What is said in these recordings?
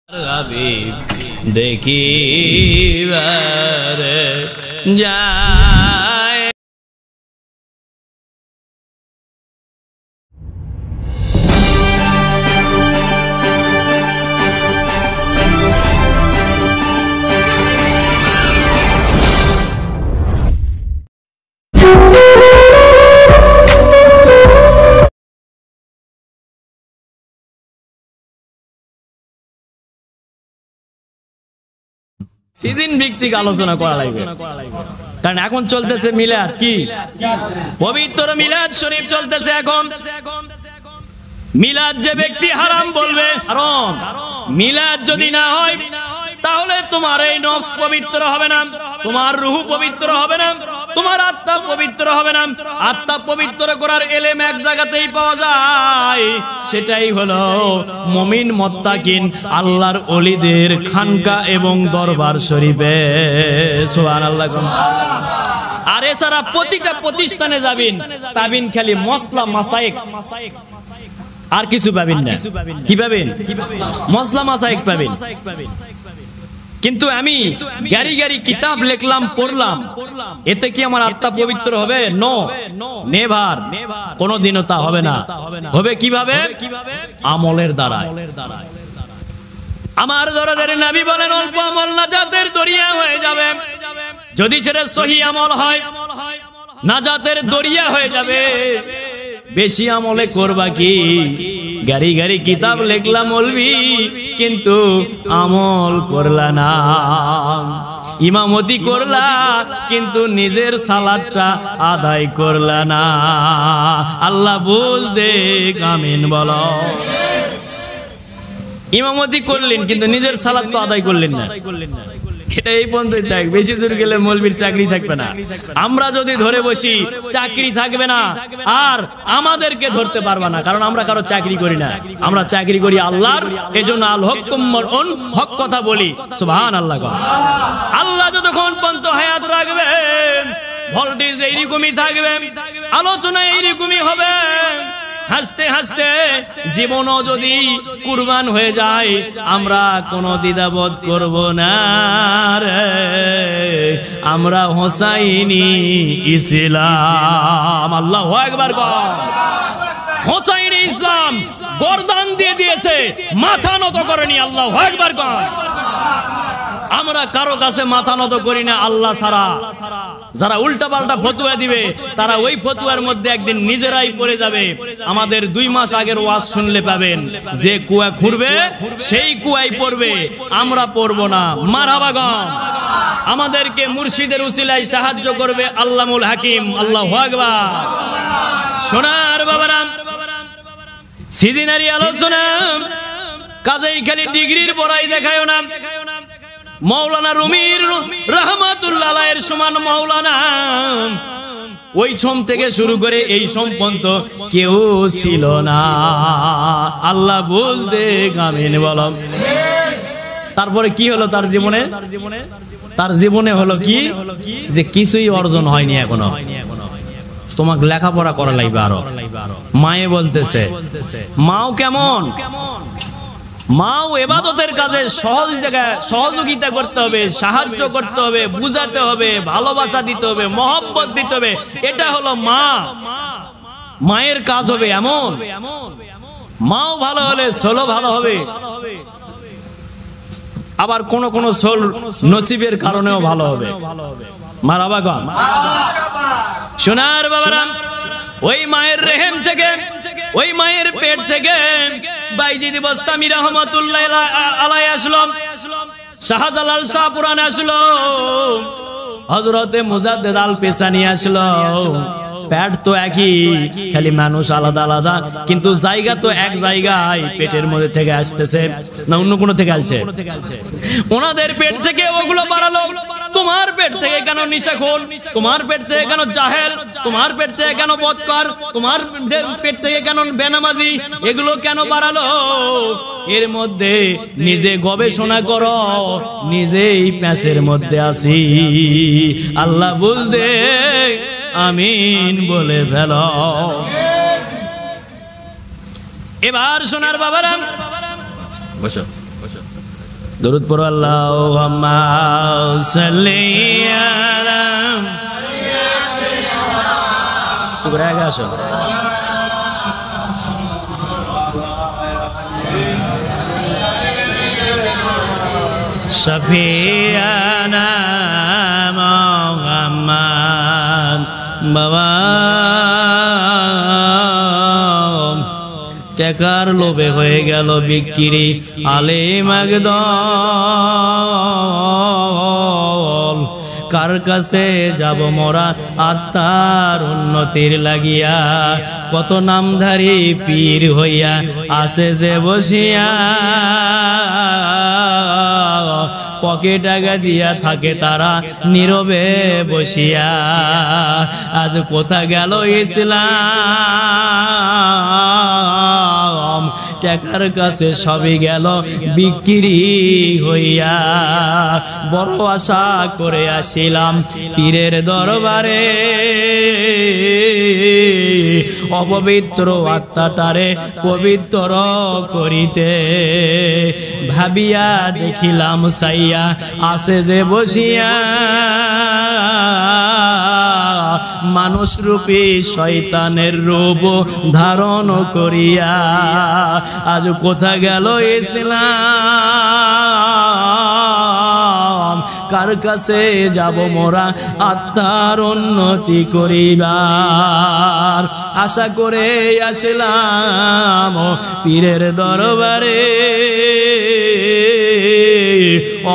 হাবিব দেখিবার যায়। সিজন ভিত্তিক আলোচনা করা লাগবে, কারণ এখন চলতেছে মিলাদ। কি পবিত্র মিলাদ শরীফ চলতেছে এখন। মিলাদ যে ব্যক্তি হারাম বলবে, হারাম। মিলাদ যদি না হয় তাহলে তোমার এই নফস পবিত্র হবে না, তোমার রূহ পবিত্র হবে না, তোমার আত্মা পবিত্র হবে না। আত্মা পবিত্র করার এলেম এক জায়গাতেই পাওয়া যায়, সেটাই হলো মুমিন মুত্তাকিন আল্লাহর ওলিদের খানকা এবং দরবার শরীফে। সুবহানাল্লাহ। আর এছাড়া প্রতিটা প্রতিষ্ঠানে যাবেন, পাবেন খালি মসলা মাসায়েক, আর কিছু পাবেন না। কি পাবেন? মসলা মাসায়েক পাবেন। কিন্তু আমি গাড়ি গাড়ি কিতাব লিখলাম, পড়লাম, এতে কি আমার আত্মা পবিত্র হবে? নো, নেভার, কোনদিনও তা হবে না। হবে কিভাবে? আমলের দ্বারা। আমার দরদের নবী বলেন, অল্প আমল নাজাতের দরিয়া হয়ে যাবে। যদি সেটা সহি আমল হয়, নাজাতের দরিয়া হয়ে যাবে। বেশি আমলে করবা কি? গাড়ি গাড়ি কিতাব লিখলাম মৌলবি, কিন্তু আমল করলা না। ইমামতি করলা, কিন্তু নিজের সালাতটা আদায় করলা না। আল্লাহ বুঝ দে, আমিন বলো। ইমামতি করলেন, কিন্তু নিজের সালাত তো আদায় করলেন না। এটা এই পর্যন্তই থাক, বেশি দূর গেলে মৌলবীর চাকরি থাকবে না। আমরা যদি ধরে বসি, চাকরি থাকবে না, আর আমাদেরকে ধরতে পারবে না, কারণ আমরা কারো চাকরি করি না, আমরা চাকরি করি আল্লাহর। এজন্য আল হুকুম মারউন, হক কথা বলি। সুবহানাল্লাহ। আল্লাহ যতক্ষণ পর্যন্ত হায়াত রাখবেন, ভোল্টেজ এইরকমই থাকবে, আলোচনা এইরকমই হবে। হাসতে হাসতে জীবনও যদি কুরবান হয়ে যায়, আমরা কোনো দ্বিধাবোধ করব না রে। আমরা হোসাইনি ইসলাম। আল্লাহু আকবার। হোসাইনি ইসলাম গর্দান দিয়ে দিয়েছে, মাথা নত করেনি। আল্লাহু আকবার। আমরা কারো কাছে মাথা নত করি না আল্লাহ ছাড়া। যারা উল্টা পাল্টা ফতুয়া দিবে, তারা ওই ফতুয়ার মধ্যে একদিন নিজেরাই পড়ে যাবে। আমাদের 2 মাস আগের ওয়াজ শুনলে পাবেন, যে কুয়া খুঁড়বে সেই কুয়াই পড়বে, আমরা পড়বো না। মারহাবা গো। আমাদেরকে মুর্শিদের উসিলায় সাহায্য করবে আল্লামুল হাকিম। আল্লাহু আকবার। সোনার বাবারা, সিজনারি আলোচনা কাজেই খালি ডিগ্রির পড়াই দেখায় না। মাওলানা রুমির রহমাতুল্লাহ আলাইহির সমান মাওলানা ওই সোম থেকে শুরু করে এই সোম পর্যন্ত কেউ ছিল না। আল্লাহ বুঝতে, আমিন বলো। তারপরে কি হলো তার জীবনে? তার জীবনে হলো কি, যে কিছুই অর্জন হয়নি এখনো। তোমাকে লেখাপড়া করা লাগবে আরো। মায়ে বলতেছে, মাও কেমন? মাও ইবাদতের কাজে সহযোগিতা করতে হবে, সাহায্য করতে হবে, বুঝাতে হবে, ভালোবাসা দিতে হবে, মহব্বত দিতে হবে। এটা হলো মা। মায়ের কাজ হবে এমন। মাও ভালো হলে ছেলেও ভালো হবে। আবার কোন কোন ছেলে নসিবের কারণেও ভালো হবে। মারহাবা গো। সোনার বাবারা, ওই মায়ের রেহেম থেকে, ওই মায়ের পেট থেকে বাইজিদ বাস্তামি রহমাতুল্লাহ আলাইহি আসলো, শাহজালাল শাহপুরান আসলো, হযরতে মুজাদ্দেদ আল পেসানি আসলো। পেট তো একই, খালি মানুষ আলাদা আলাদা, কিন্তু জায়গা তো এক জায়গায়। পেটের মধ্যে থেকে আসতেছে না অন্য কোনো থেকে আসছে? ওনাদের পেট থেকে ওগুলো বাড়ালো। তোমার পেট থেকে কেন নিশাখোর? তোমার পেট থেকে কেন জাহেল? তোমার পেট থেকে কেন বদকার? তোমার পেট থেকে কেন বেনামাজি? এগুলো কেন বাড়ালো? এর মধ্যে নিজে গবেষণা করো, নিজেই প্যাঁচের মধ্যে আসি। আল্লাহ বুঝদে, আমিন বলে ফেলো। এবার সোনার বাবারা, বসো। দরুদ পড়ো আল্লাহুম্মা সাল্লি আলা তোমরা আগে আসো শফিয়ানা মুহাম্মদ বাবা টাকার লোভে হয়ে গেল বিক্রি আলেম একদল কার কাছে যাব মোরা আত্মার উন্নতির লাগিয়া কত নামধারী পীর হইয়া আছে যে বসিয়া পকে টাকা দিয়া থাকে তারা নীরবে বসিয়া আজ কোথা গেল ইসলাম টাকার কাছে সবই গেল বিক্রি হইয়া বড় আশা করে আসিলাম পীরের দরবারে অপবিত্র আত্মাটারে পবিত্র করিতে ভাবিয়া দেখিলাম সাইয়া আছে যে বসিয়া মানুষ রূপী শয়তানের রূপ ধারণ করিয়া আজ কোথা গেল ইসলাম কার কাছে যাব মোরা আত্মার উন্নতি করিবার আশা করে আসলাম পীরের দরবারে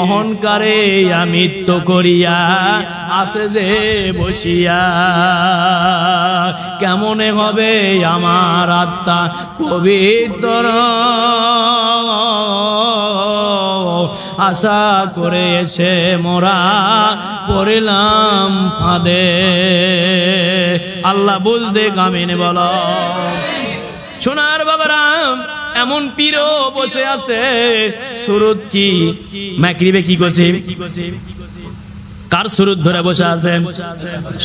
অহংকারে আমিত্ব করিয়া আছে যে বসিয়া কেমনে হবে আমার আত্মা পবিত্র আশা করে এসে মোরা পড়িলাম ফাঁদে আল্লাহ বুঝতে কামিন বলো সোনার বাবারা এমন পীরও বসে আছে সুরত কি মাকরিবে কি করছে কার সুরত ধরে বসে আছে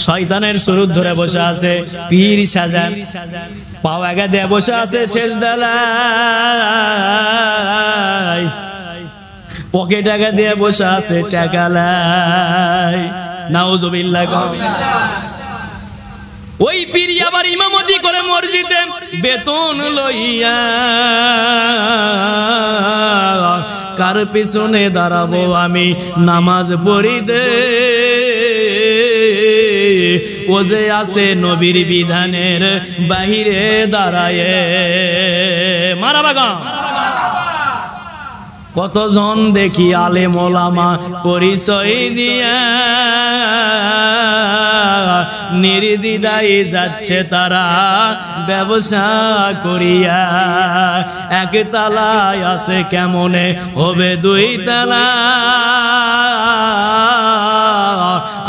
শয়তানের সুরত ধরে বসে আছে পীর সাজা পাও আগা দিয়ে বসে আছে সেজদালায় পকেট আগা দিয়ে বসে আছে টাকালায় নাউজুবিল্লাহ ওই পীর আবার ইমামতি করে মসজিদে বেতন লইয়া কার পিছনে দাঁড়াবো আমি নামাজ পড়িতে ও যে আছে নবীর বিধানের বাহিরে দাঁড়ায় মারাবাগা কতজন দেখি আলেম ওলামা পরিচয় দিয়া নির্দ্বিধায় যাচ্ছে তারা ব্যবসা করিয়া এক তালায় আছে কেমনে হবে দুই তালা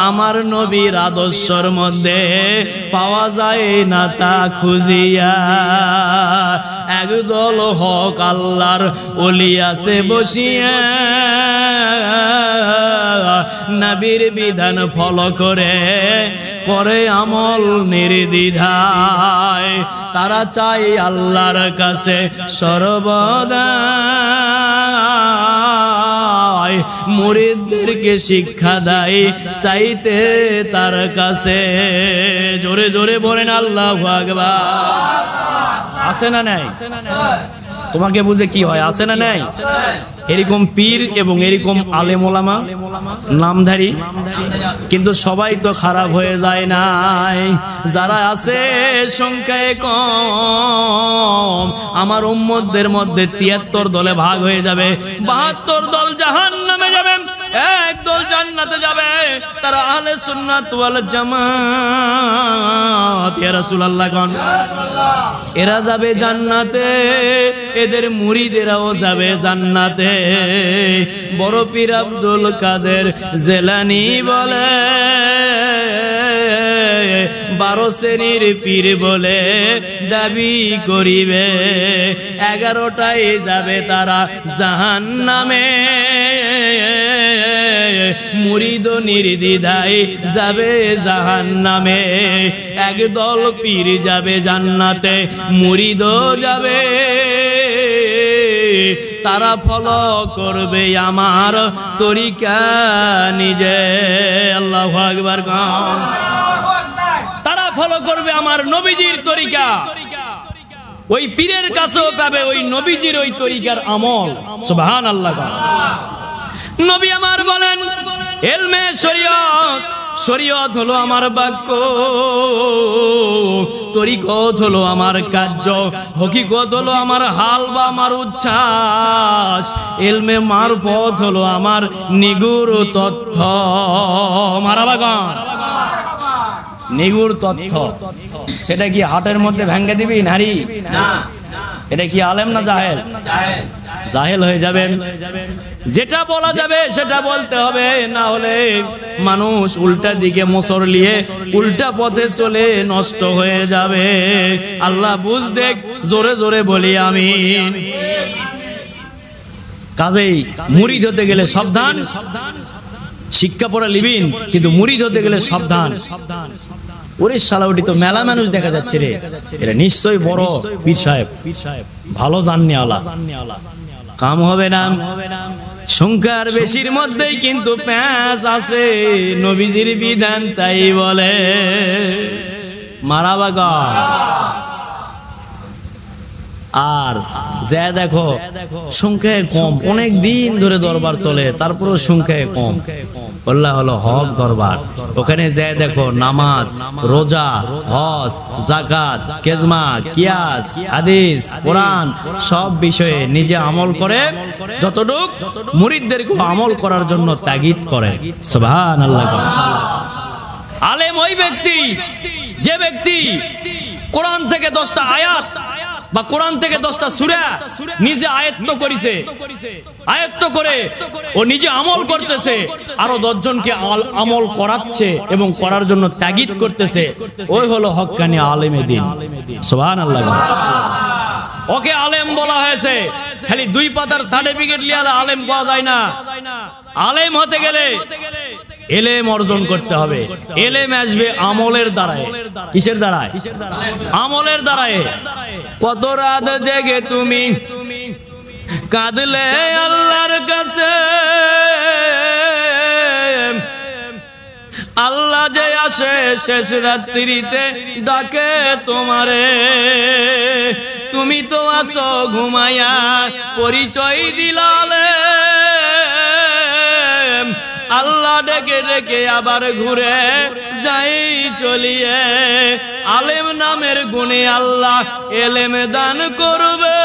আমার নবীর আদর্শর মধ্যে পাওয়া যায় না তা খুঁজিয়া একদল হক আল্লাহর ওলি আছে বসিয়া নবীর বিধান ফলো করে করে আমল নির্দ্বিধায় তারা চাই আল্লাহর কাছে সর্বদা মুরিদদেরকে শিক্ষা দেয় চাইতে তার কাছে জোরে জোরে বলেন আল্লাহু আকবার আছে না নাই তোমাকে বুঝে কি হয় আছে না নাই এরকম পীর এবং এরকম আলেম ওলামা নামধারী কিন্তু সবাই তো খারাপ হয়ে যায় নাই যারা আছে সংখ্যায় কম আমার উম্মতদের মধ্যে ৭৩ দলে ভাগ হয়ে যাবে ৭২ দল জাহান্নামে যাবে এক দল জান্নাতে যাবে তারা আহলে সুন্নাত ওয়াল জামাত ইয়া রাসূলুল্লাহ কোন এরা যাবে জান্নাতে এদের মুরিদেরাও যাবে জান্নাতে বড় পীর আব্দুল কাদের জিলানী বলে 12 শ্রেণীর পীর বলে দাবি করিবে 11টায় যাবে তারা জাহান্নামে মুরিদ নির্দ্বিধায় যাবে জাহান্নামে একদল পীর যাবে জান্নাতে মুরিদও যাবে তারা ফলো করবে আমার তরিকা নিজে। আল্লাহু আকবার। তারা ফলো করবে আমার নবীজির তরিকা। ওই পীরের কাছেও পাবে ওই নবীজির ওই তরিকার আমল। সুবহানাল্লাহ। নবী আমার বলেন, ইলমে শরীয়ত, শরীয়ত হলো আমার বাক্য, তরিকত হলো আমার কার্য, হকিকত হলো আমার হাল বা আমার উচ্ছ্বাস, ইলমে মারফত হলো আমার নিগুড় তথ্য। মারাবাগান নিগুড় তথ্য, সেটা কি হাটের মধ্যে ভেঙে দিবি নারী? না। এটা কি আলেম না জাহেল? জাহেল হয়ে যাবেন। যেটা বলা যাবে সেটা বলতে হবে, না হলে মানুষ উল্টা দিকে মোসর নিয়ে উল্টা পথে চলে নষ্ট হয়ে যাবে। আল্লাহ বুঝ দেখ, জোরে জোরে বলি আমিন। কাজেই মুরিদ হতে গেলে সাবধান। শিক্ষা পড়া লিবিন, কিন্তু মুরিদ হতে গেলে সাবধান। ওরে শালাউটি তো মেলা মানুষ দেখা যাচ্ছে রে, এরা নিশ্চয়ই বড় পীর সাহেব, ভালো জাননিওয়ালা, কাম হবে না। সংখ্যার বেশির মধ্যেই কিন্তু প্যাঁচ আছে, নবীজির বিধান তাই বলে। মারাবাগা। আর যা দেখো সংখ্যায় কম, অনেক দিন ধরে দরবার চলে, তারপরেও সংখ্যায় কম। আল্লাহ হলো হক দরবার। ওখানে যা দেখো নামাজ, রোজা, হজ, যাকাত, কেজমা, কিয়াস, হাদিস, কোরআন সব বিষয়ে নিজে আমল করে, যতটুক মুরিদদেরকে আমল করার জন্য তাগিদ করে। সুবহানাল্লাহ। আলেম ওই ব্যক্তি যে ব্যক্তি কোরআন থেকে 10টা আয়াত বা কোরআন থেকে 10টা সূরা নিজে আয়ত্ত করেছে, আয়ত্ত করে ও নিজে আমল করতেছে, আরো 10 জনকে আমল করাচ্ছে এবং করার জন্য তাগিদ করতেছে, ওই হলো হক্কানি আলেমে দ্বীন। সুবহানাল্লাহ। ওকে আলেম বলা হয়েছে। খালি 2 পাতার সার্টিফিকেট নিয়ে আলেম পাওয়া যায় না। আলেম হতে গেলে এলেম অর্জন করতে হবে। এলেম আসবে আমলের দ্বারায়। কিসের দ্বারায়? আমলের দ্বারায়। কত রাত জেগে তুমি কাঁদলে আল্লাহর কাছে, আল্লাহ যে আসে শেষ রাত্রিতে ডাকে তোমারে, তুমি তো আসো ঘুমায়া পরিচয় দিলালে, আল্লাহ ডেকে ডেকে আবার ঘুরে যাই চলিয়ে, আলেম নামের গুণে আল্লাহ এলেম দান করবে,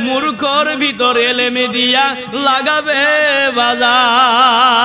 মূর্খর ভিতর এলেমে দিয়া লাগাবে বাজার।